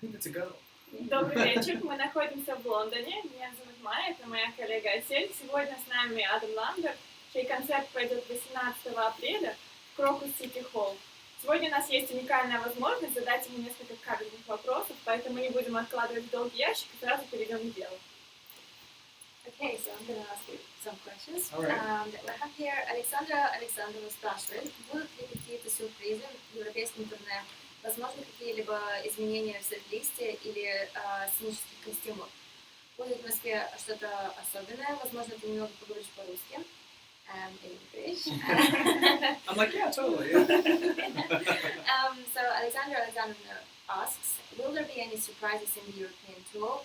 think it's a go. Добрый вечер, мы находимся в Лондоне. Меня зовут Майя, это моя коллега Асель. Сегодня с нами Адам Ламберт, чей концерт пройдет 18 апреля в Крокус Сити Холл. Сегодня у нас есть уникальная возможность задать ему несколько каверных вопросов, поэтому не будем откладывать в долгий ящик и сразу перейдем к делу. Okay, so I'm going to ask you some questions. All right. We have here Александра спрашивает, будут ли какие-то сюрпризы в европейском турне? Возможно, какие-либо изменения в сет-листе или сценических костюмах? Будет в Москве что-то особенное? Возможно, ты немного поговоришь по-русски. I'm like, yeah, totally. So Alexander asks, will there be any surprises in the European tour?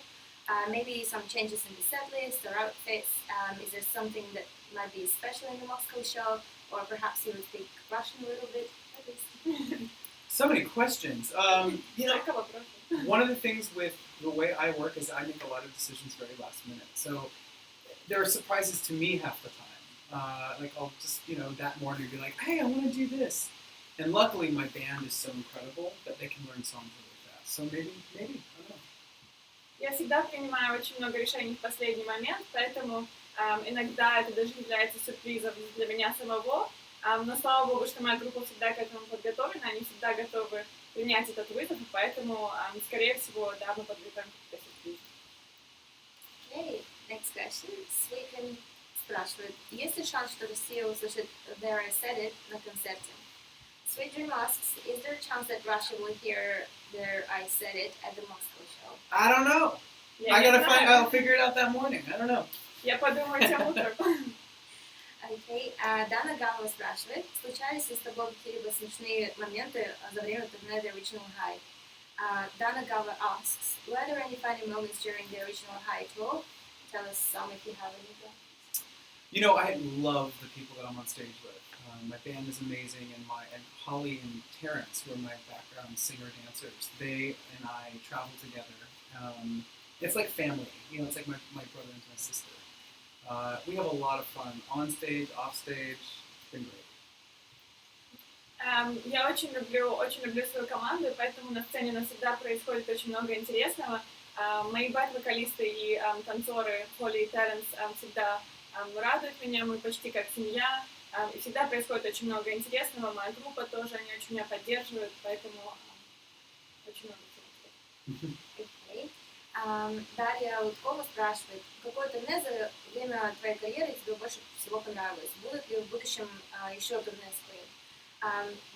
Maybe some changes in the set list or outfits? Is there something that might be special in the Moscow show? Or perhaps you would speak Russian a little bit, at least? So many questions. One of the things with the way I work is I make a lot of decisions very last minute. So there are surprises to me half the time. Like I'll just, that morning be like, hey, I want to do this. And luckily my band is so incredible that they can learn songs really fast. So maybe, I don't know. Я всегда принимаю очень много решений в последний момент, поэтому иногда это даже является сюрпризом для меня самого. Но слава богу, что моя группа всегда к этому подготовлена, они всегда готовы принять этот вызов, и поэтому, скорее всего, да, мы подготовим какие-то сюрпризы. Okay, next question. Свеклин спрашивает, есть ли шанс, что Россия услышит There I Said It на концерте? Sweet Dream asks, is there a chance that Russia will hear There I Said It at the Moscow show? I don't know. I'll figure it out that morning. I don't know. Я подумаю тем утром. Окей. Дана Гава спрашивает, случались ли с тобой какие-либо смешные моменты за время турне The Original High? Dana Gava asks, were there any funny moments during the Original High tour? Tell us some if you have any. I love the people that I'm on stage with. My band is amazing, and Holly and Terrence, who are my background singer-dancers, they and I travel together. It's like family. It's like my brother and my sister. We have a lot of fun on stage, off stage. It's been great. Я очень люблю свою команду, и поэтому на сцене у нас всегда происходит очень много интересного. Мои бэк-вокалисты и танцоры Холли и Терренс всегда радуют меня, мы почти как семья, и всегда происходит очень много интересного. Моя группа тоже, они очень меня поддерживают, поэтому очень много всего. Дарья Луткова спрашивает, какое турне за время твоей карьеры тебе больше всего понравилось? Будут ли в будущем еще турне с Queen?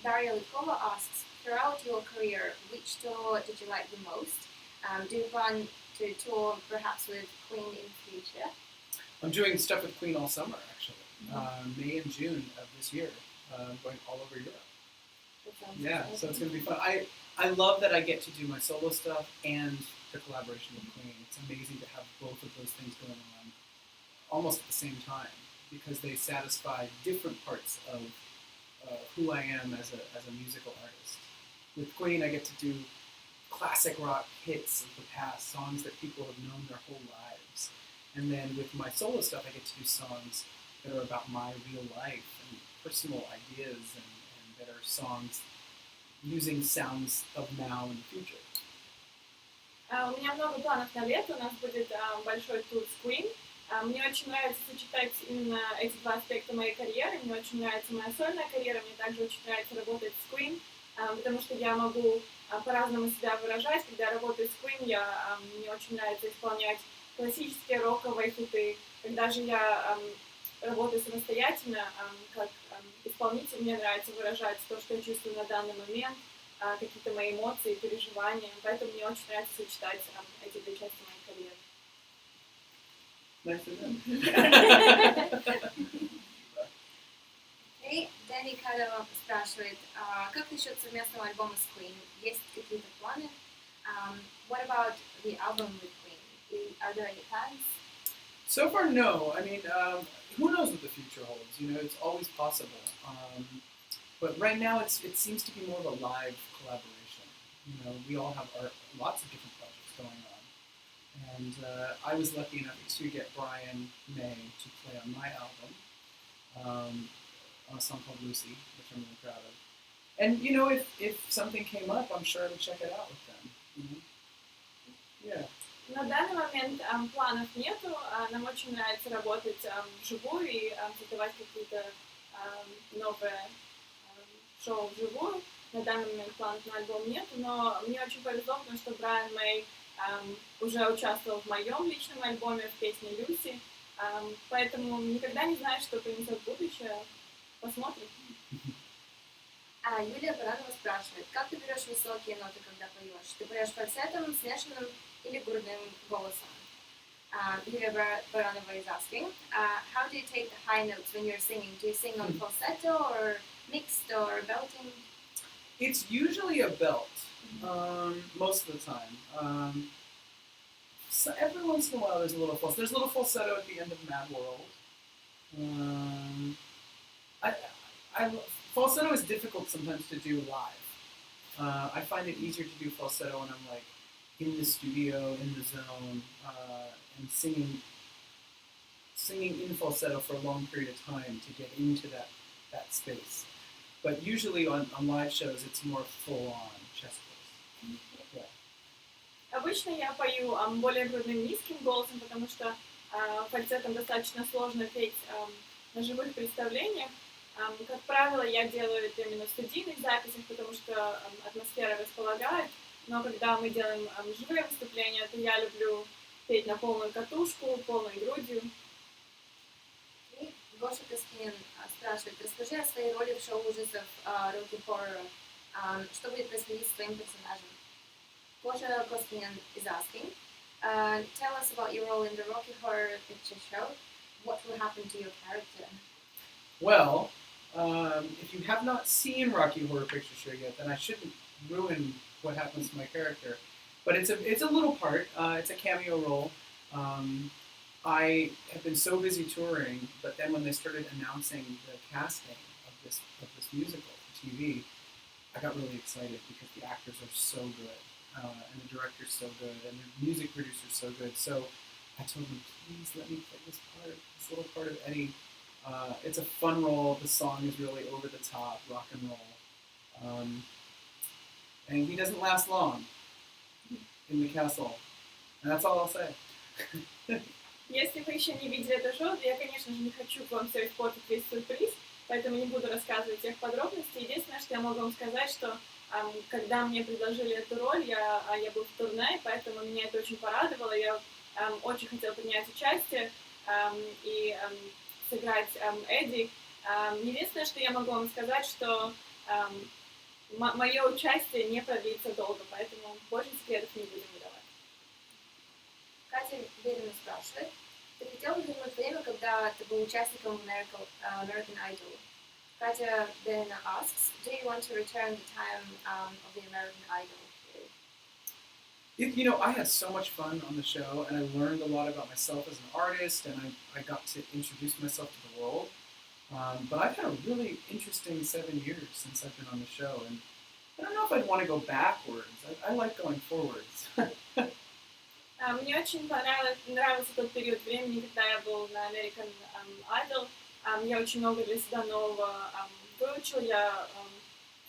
Daria Lutkova asks, throughout your career, which tour did you like the most? Do you plan to tour perhaps with Queen in the future? I'm doing stuff with Queen all summer, actually. May and June of this year, going all over Europe. Yeah, so it's going to be fun. I love that I get to do my solo stuff and the collaboration with Queen. It's amazing to have both of those things going on almost at the same time because they satisfy different parts of who I am as a musical artist. With Queen, I get to do classic rock hits of the past, songs that people have known their whole lives. And then with my solo stuff, I get to do songs that are about my real life and personal ideas and that are songs using sounds of now and the future. У меня много планов на лето, у нас будет большой тур с Queen. Мне очень нравится сочетать именно эти два аспекта моей карьеры. Мне очень нравится моя сольная карьера, мне также очень нравится работать с Queen, потому что я могу по-разному себя выражать. Когда я работаю с Queen, мне очень нравится исполнять классические роковые хиты. Когда же я работаю самостоятельно, как исполнитель, мне нравится выражать то, что я чувствую на данный момент, какие-то мои эмоции, переживания. Поэтому мне очень нравится сочетать эти две части моей карьеры. Nice to know. И Дэнни Кадова спрашивает, как насчет совместного альбома с Queen? Есть какие-то планы? What about the album with Queen? Are there any plans? So far, no. I mean, who knows what the future holds? It's always possible. But right now, it seems to be more of a live collaboration. We all have lots of different projects going on. And I was lucky enough to get Brian May to play on my album, on a song called Lucy, which I'm really proud of. And, if something came up, I'm sure I would check it out with them. Yeah. На данный момент планов нету. Нам очень нравится работать вживую и создавать какие-то новые шоу вживую. На данный момент планов на альбом нету, но мне очень повезло, потому что Брайан Мэй уже участвовал в моем личном альбоме в песне «Люси», поэтому никогда не знаешь, что принесет будущее. Посмотрим. Юлия Баранова спрашивает, как ты берешь высокие ноты, когда поешь? Ты поешь фальцетом, смешанным или грудным голосом? Yulia Baranova is asking, how do you take the high notes when you're singing? Do you sing on falsetto or mixed or belting? It's usually a belt, most of the time. So every once in a while there's a little falsetto. There's a little falsetto at the end of Mad World. Falsetto is difficult sometimes to do live. I find it easier to do falsetto when I'm like in the studio, in the zone, and singing in falsetto for a long period of time to get into that space. But usually on live shows it's more full-on chest voice. Yeah. Обычно я пою более грудным низким голосом, потому что фальцетом достаточно сложно петь на живых представлениях. Как правило, я делаю это именно в студийных записях, потому что атмосфера располагает. Но когда мы делаем живые выступления, то я люблю петь на полную катушку, полной грудью. И Гоша Коскинин спрашивает, расскажи о своей роли в шоу ужасов Rocky Horror. Что будет происходить с твоим персонажем? Гоша Koskinen is asking, tell us about your role in the Rocky Horror Picture Show. What will happen to your character? Well, if you have not seen Rocky Horror Picture Show yet, then I shouldn't ruin what happens to my character. But it's a little part. It's a cameo role. I have been so busy touring, but then when they started announcing the casting of this musical for TV, I got really excited because the actors are so good, and the director's so good, and the music producer's so good. So I told them, please let me play this little part of Eddie. It's a fun role. The song is really over the top, rock and roll. And he doesn't last long in the castle. And that's all I'll say. Если вы еще не видели это шоу, то я, конечно же, не хочу вам все испортить весь сюрприз, поэтому не буду рассказывать всех подробностей. Единственное, что я могу вам сказать, что когда мне предложили эту роль, я был в турне, поэтому меня это очень порадовало. Я очень хотела принять участие и сыграть Эдди. Единственное, что я могу вам сказать, что мое участие не продлится долго, поэтому больше секретов не будем выдавать. Катя Берина спрашивает, ты хотел бы вернуть время, когда ты был участником American Idol? Katya Berina asks, do you want to return the time of the American Idol period? I had so much fun on the show, and I learned a lot about myself as an artist, and I got to introduce myself to the world. But I've had a really interesting 7 years since I've been on the show, and I don't know if I'd want to go backwards. I like going forwards. Мне очень нравился тот период времени, когда я был на American Idol. Я очень много для себя нового выучил, я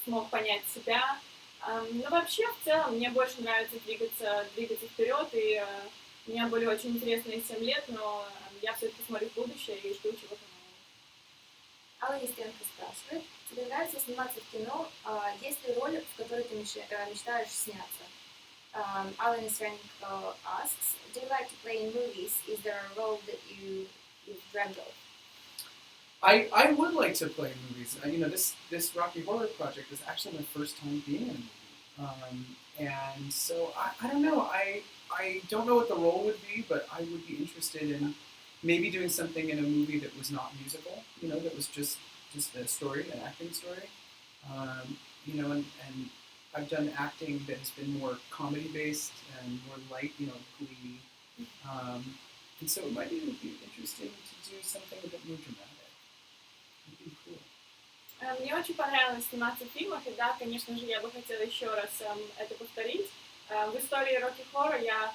смог понять себя. Но вообще, в целом, мне больше нравится двигаться вперед, и у меня были очень интересные 7 лет, но я все-таки смотрю в будущее и жду чего-то нового. Алла Естенко спрашивает, тебе нравится сниматься в кино? Есть ли роль, в которой ты мечтаешь сняться? Alan Esterenko asks, do you like to play in movies? Is there a role that you've dreamt of? I would like to play in movies. This Rocky Horror project is actually my first time being in a movie. And so, I don't know. I don't know what the role would be, but I would be interested in maybe doing something in a movie that was not musical, that was just a story, an acting story. And I've done acting that has been more comedy-based and more light, Glee. And so it might even be interesting to do something a bit more dramatic. It'd be cool. Мне очень понравилось сниматься в фильмах, и да, конечно же, я бы хотела еще раз это повторить. В истории Rocky Horror я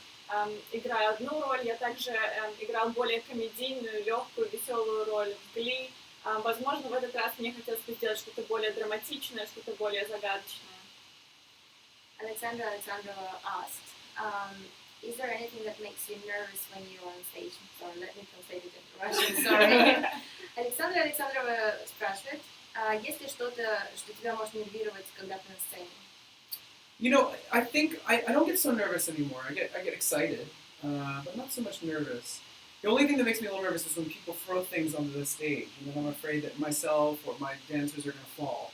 играю одну роль, я также играл более комедийную, легкую, веселую роль в Glee. Возможно, в этот раз мне хотелось бы сделать что-то более драматичное, что-то более загадочное. Alexandra Alexandrova asked, Is there anything that makes you nervous when you're on stage? Sorry, let me translate it into Russian. Sorry. Александра Александрова спрашивает, есть ли что-то, что тебя может нервировать, когда ты на сцене? You know, I think I don't get so nervous anymore. I get excited, but not so much nervous. The only thing that makes me a little nervous is when people throw things onto the stage, and then I'm afraid that myself or my dancers are going to fall.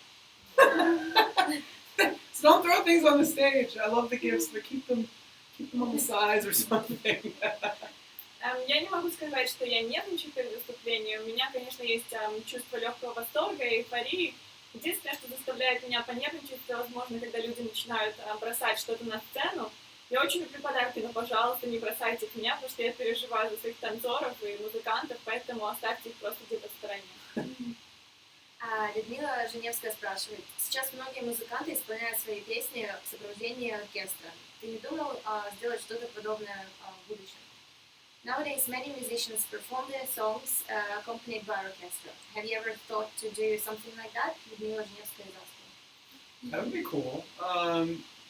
So don't throw things on the stage. I love the gifts, but keep them on the sides or something. Я не могу сказать, что я нервничаю перед выступлением. У меня, конечно, есть чувство легкого восторга и эйфории. Единственное, что заставляет меня понервничать, это, возможно, когда люди начинают бросать что-то на сцену. Я очень люблю подарки, но, пожалуйста, не бросайте их меня, потому что я переживаю за своих танцоров и музыкантов, поэтому оставьте их просто где-то в стороне. Людмила Женевская спрашивает, сейчас многие музыканты исполняют свои песни в сопровождении оркестра. Ты не думал сделать что-то подобное в будущем? Nowadays, many musicians perform their songs accompanied by orchestra. Have you ever thought to do something like that? Людмила Женевская is asking. That would be cool.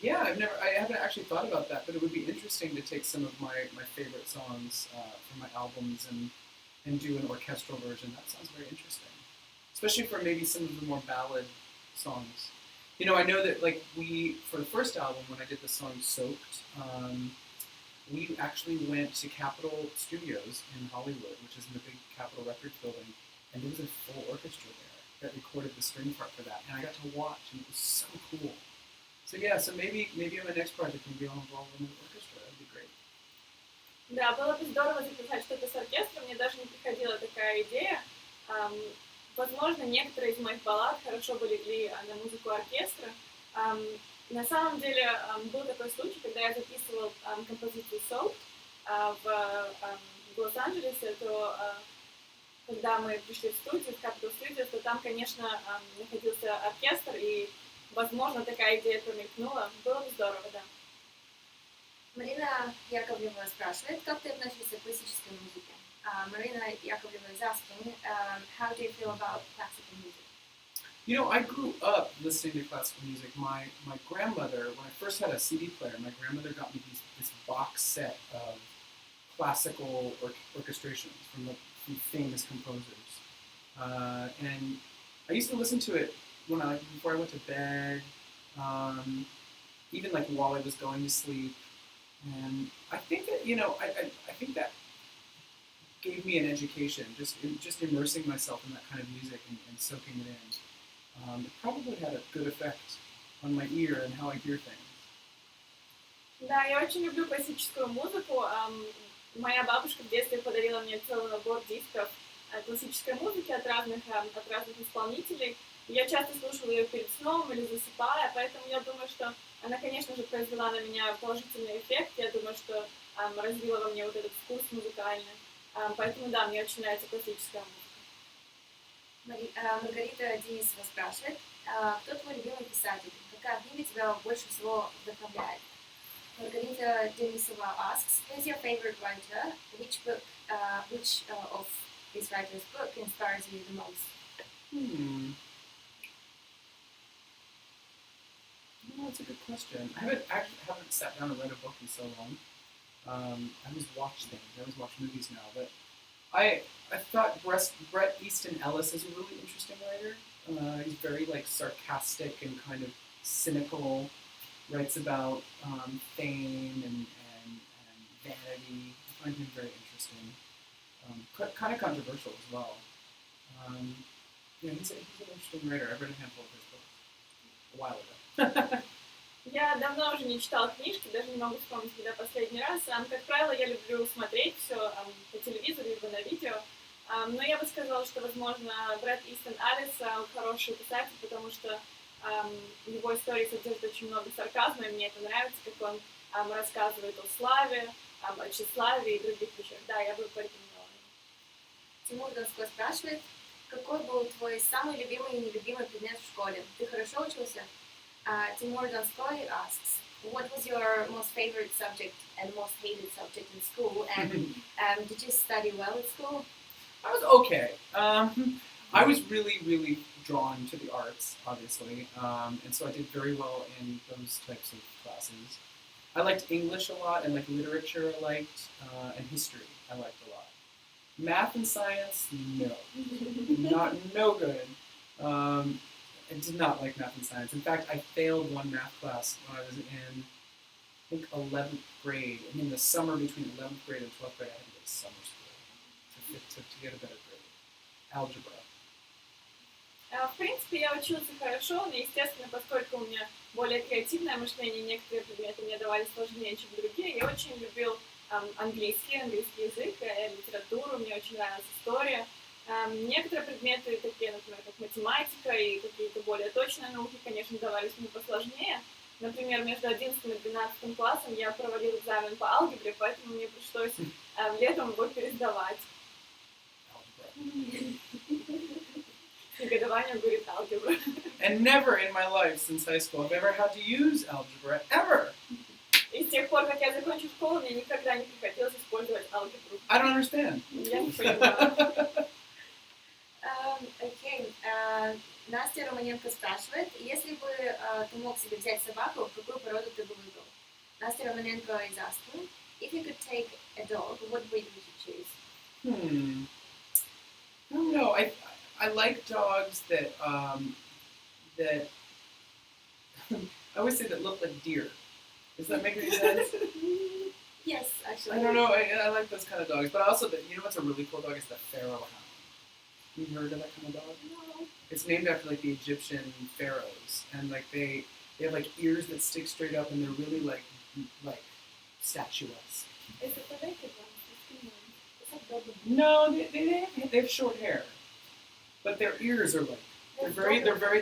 Yeah, I haven't actually thought about that, but it would be interesting to take some of my favorite songs from my albums and do an orchestral version. That sounds very interesting, especially for maybe some of the more ballad songs. You know, I know that for the first album, when I did the song "Soaked," we actually went to Capitol Studios in Hollywood, which is in the big Capitol Records building, and there was a full orchestra there that recorded the string part for that, and I got to watch, and it was so cool. So yeah, so maybe in my next project maybe I'll involve in an orchestra. That'd be great. Да, было бы здорово записать что-то с оркестром, мне даже не приходила такая идея. Возможно, некоторые из моих баллад хорошо бы легли на музыку оркестра. На самом деле был такой случай, когда я записывала композицию «Soaked» в Лос-Анджелесе, то когда мы пришли в студию, в Capitol Studios, то там, конечно, находился оркестр, и, возможно, такая идея промелькнула. Было бы здорово, да. Марина Яковлева спрашивает, как ты относишься к классической музыке? Marina Yakovleva is asking, how do you feel about classical music? You know, I grew up listening to classical music. My grandmother, when I first had a CD player, my grandmother got me this box set of classical orchestrations from famous composers. And I used to listen to it before I went to bed, even while I was going to sleep. And I think that, I think that gave me an education, just immersing myself in that kind of music and soaking it in. It probably had a good effect on my ear and how I hear things. Да, я очень люблю классическую музыку. Моя бабушка в детстве подарила мне целый набор дисков классической музыки от разных исполнителей. Я часто слушала ее перед сном или засыпая, поэтому я думаю, что она, конечно же, произвела на меня положительный эффект. Я думаю, что развила во мне вот этот вкус музыкальный. Поэтому, да, мне очень нравится классическая музыка. Маргарита Денисова спрашивает, кто твой любимый писатель? Какая книга тебя больше всего вдохновляет? Margarita Denisova asks, who is your favorite writer? Which of this writer's book inspires you the most? That's a good question. I haven't sat down and read a book in so long. I always watch things. I always watch movies now, but I thought Bret Easton Ellis is a really interesting writer. He's very sarcastic and kind of cynical. Writes about fame and vanity. I find him very interesting. Kind of controversial as well. He's an interesting writer. I read a handful of his books a while ago. Я давно уже не читала книжки, даже не могу вспомнить, когда последний раз. Как правило, я люблю смотреть все по телевизору, либо на видео. Но я бы сказала, что, возможно, Брэд Истон Эллис хороший писатель, потому что его истории содержат очень много сарказма, и мне это нравится, как он рассказывает о славе, о тщеславии и других вещах. Да, я бы порекомендовала. Тимур Донской спрашивает, какой был твой самый любимый и нелюбимый предмет в школе? Ты хорошо учился? Timur Donskoy asks, what was your most favorite subject and most hated subject in school? And did you study well at school? I was okay. I was really, really drawn to the arts, obviously, and so I did very well in those types of classes. I liked English a lot, and like literature I liked, and history I liked a lot. Math and science, no, no good. I did not like math and science. In fact, I failed one math class when I was in, I think, 11th grade. And in the summer between 11th grade and 12th grade, I had to go to summer school to get a better grade. Algebra. В принципе, я училась хорошо, но, естественно, поскольку у меня более креативное мышление, некоторые предметы мне давали сложнее, чем другие, я очень любил английский язык, литературу, мне очень нравилась история. Некоторые предметы, такие, например, как математика и какие-то более точные науки, конечно, давались мне посложнее. Например, между 11 и 12 классом я проводила экзамен по алгебре, поэтому мне пришлось летом его пересдавать. Негодованием говорит алгебра. And never in my life since high school I've ever had to use algebra, ever. И с тех пор, как я закончила школу, мне никогда не приходилось использовать алгебру. I don't understand. Я не понимаю. Окей. Настя Романенко спрашивает, если бы ты мог себе взять собаку, какую породу ты бы выбрал? Настя Романенко is asking, if you could take a dog, what breed would you choose? I don't know. I like dogs that I always say that look like deer. Does that make any sense? Yes, actually. I don't know. I like those kind of dogs, but also you know what's a really cool dog is the pharaoh hound. You heard of that kind of dog? No. It's named after like the Egyptian pharaohs, and like they have like ears that stick straight up, and they're really like statuesque. Is it the naked one? Is that double? No, they have short hair, but their ears are like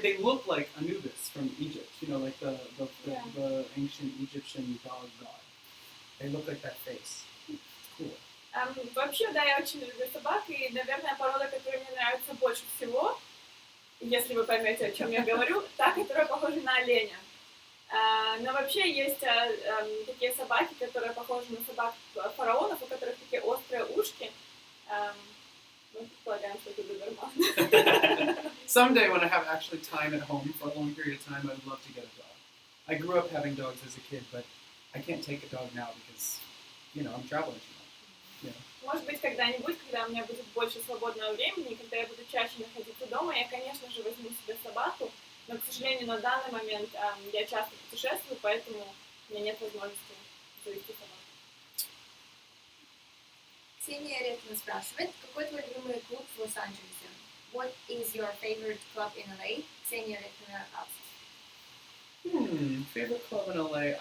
they look like Anubis from Egypt. You know, like the ancient Egyptian dog god. They look like that face. It's cool. Вообще, да, я очень люблю собак, и, наверное, порода, которая мне нравится больше всего, если вы поймете, о чем я говорю, та, которая похожа на оленя. Но вообще есть такие собаки, которые похожи на собак фараонов, у которых такие острые ушки. Мы предполагаем, что это доберман. Someday, when I have actually time at home for a long period of time, I would love to get a dog. I grew up having dogs as a kid, but I can't take a dog now because, you know, I'm traveling too much. Yeah. Может быть, когда-нибудь, когда у меня будет больше свободного времени, когда я буду чаще находиться дома, я, конечно же, возьму себе собаку, но, к сожалению, на данный момент я часто путешествую, поэтому у меня нет возможности завести собаку. Ксения Редкина спрашивает, какой твой любимый клуб в Лос-Анджелесе? What is your favorite club in LA? Ксения Редкина asks. Favorite club in LA?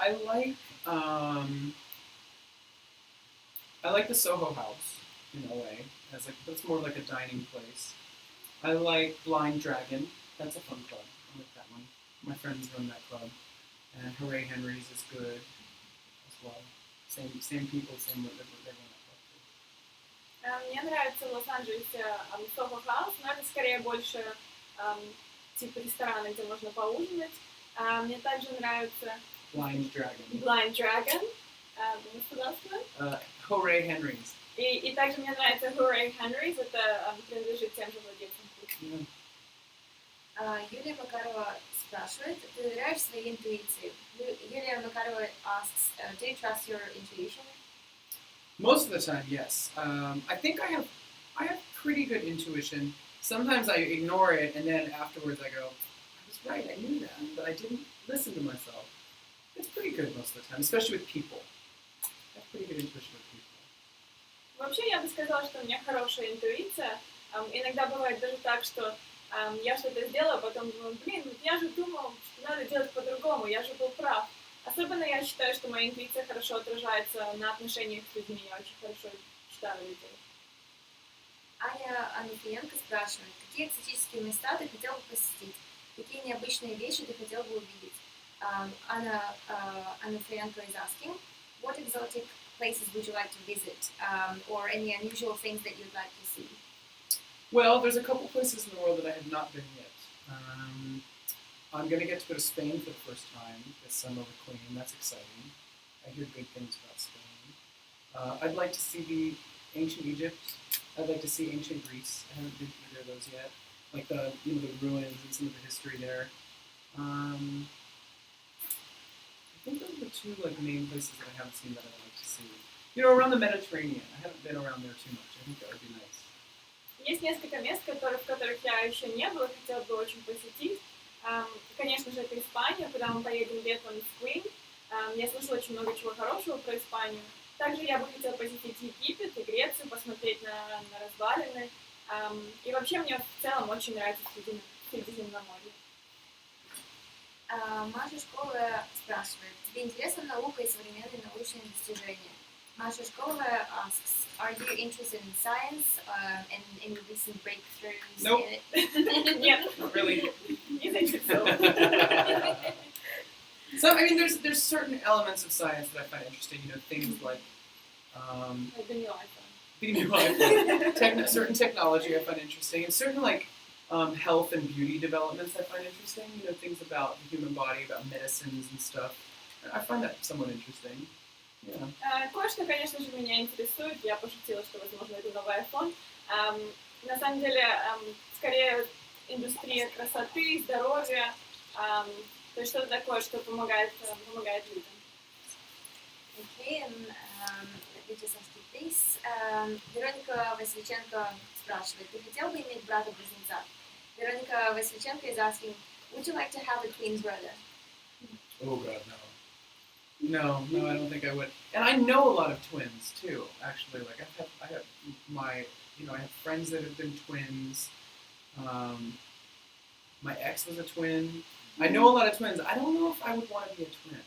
I like the Soho House in LA. That's more like a dining place. I like Blind Dragon. That's a fun club. I like that one. My friends run that club. And Hooray Henry's is good as well. Same people, same what they run that club too. Мне нравится в Лос-Анджелесе Soho House, но это скорее больше типа ресторана, где можно поужинать. Мне также нравится Blind Dragon. Blind Dragon. Hooray Henry's. И также мне нравится Hooray Henry's, это принадлежит тем же владельцам. Юлия Макарова спрашивает, ты доверяешь своей интуиции? Юлия Макарова asks, do you trust your intuition? Most of the time, yes. I think I have pretty good intuition. Sometimes I ignore it, and then afterwards I go, I was right, I knew that, but I didn't listen to myself. It's pretty good most of the time, especially with people. I have pretty good intuition with people. Вообще, я бы сказала, что у меня хорошая интуиция. Иногда бывает даже так, что я что-то сделала, потом думаю, я же думала, что надо делать по-другому, я же был прав. Особенно я считаю, что моя интуиция хорошо отражается на отношениях с людьми. Я очень хорошо читаю людей. Аня Ануфриенко спрашивает, какие экзотические места ты хотел бы посетить? Какие необычные вещи ты хотел бы увидеть? Anna Anufrienko is asking, what exotic places would you like to visit, or any unusual things that you'd like to see? Well, there's a couple places in the world that I have not been yet. I'm going to get to go to Spain for the first time this summer with Queen. That's exciting. I hear good things about Spain. I'd like to see the ancient Egypt. I'd like to see ancient Greece. I haven't been to either of those yet. Like the ruins and some of the history there. I think those are the two like main places that I haven't seen that I'd like to see. You know, around the Mediterranean. I haven't been around there too much. I think that would be nice. Есть несколько мест, в которых я еще не была, хотела бы очень посетить. Конечно же, это Испания, куда мы поедем летом с Queen. Я слышала очень много чего хорошего про Испанию. Также я бы хотела посетить Египет и Грецию, посмотреть на развалины. И вообще мне в целом очень нравится Средиземноморье. Маша Школова спрашивает, тебе интересна наука и современные научные достижения? Маша Школова asks, are you interested in science and any recent breakthroughs Nope. in it? Нет, Not really. не заинтересована. So I mean, there's certain elements of science that I find interesting. You know, things like Это не важно. certain technology I find interesting, and certain like health and beauty developments I find interesting. You know, things about the human body, about medicines and stuff. I find that somewhat interesting. Yeah. Кое-что, конечно же, меня интересует. Я пошутила, что, возможно, это новый iPhone. На самом деле, скорее индустрия красоты, здоровья, то есть что-то такое, что помогает людям. Okay, and let me just ask you this. Вероника Васильченко спрашивает, ты хотел бы иметь брата-близнеца? Вероника Васильченко is asking, would you like to have a twin brother? Oh God, no. No, I don't think I would. And I know a lot of twins too. Actually, like I have I have friends that have been twins. My ex was a twin. I know a lot of twins. I don't know if I would want to be a twin.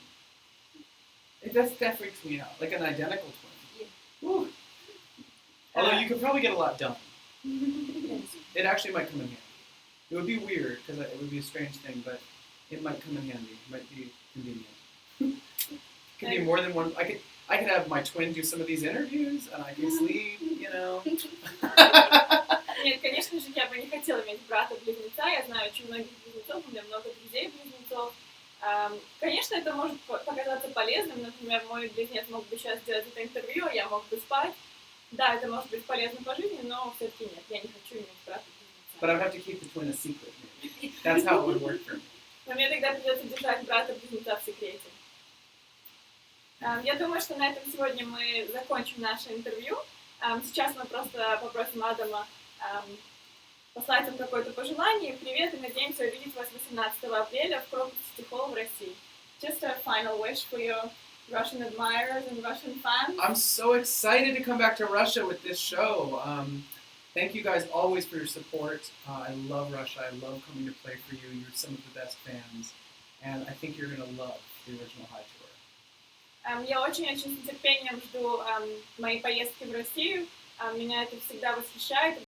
That freaks me out. Like an identical twin. Woo. Although you could probably get a lot done. It actually might come in handy. It would be weird because it would be a strange thing, but it might come in handy. It might be convenient. Could be more than one. I could have my twin do some of these interviews, and I can sleep. You know. Нет, конечно же, я бы не хотела иметь брата-близнеца. Я знаю очень многих близнецов, у меня много друзей-близнецов. Конечно, это может показаться полезным. Например, мой близнец мог бы сейчас сделать это интервью, а я мог бы спать. Да, это может быть полезно по жизни, но все-таки нет. Я не хочу иметь брата-близнеца. But I would have to keep the twin a secret. Maybe. That's how it would work for me. Но мне тогда придется держать брата-близнеца в секрете. Я думаю, что на этом сегодня мы закончим наше интервью. Сейчас мы просто попросим Адама послать вам какое-то пожелание и привет, и надеемся увидеть вас 18 апреля в Крокус City Hall в России. Just a final wish for your Russian admirers and Russian fans. I'm so excited to come back to Russia with this show. Thank you guys always for your support. I love Russia. I love coming to play for you. You're some of the best fans. And I think you're going to love the original High Tour. Я очень-очень с нетерпением жду моей поездки в Россию. Меня это всегда восхищает,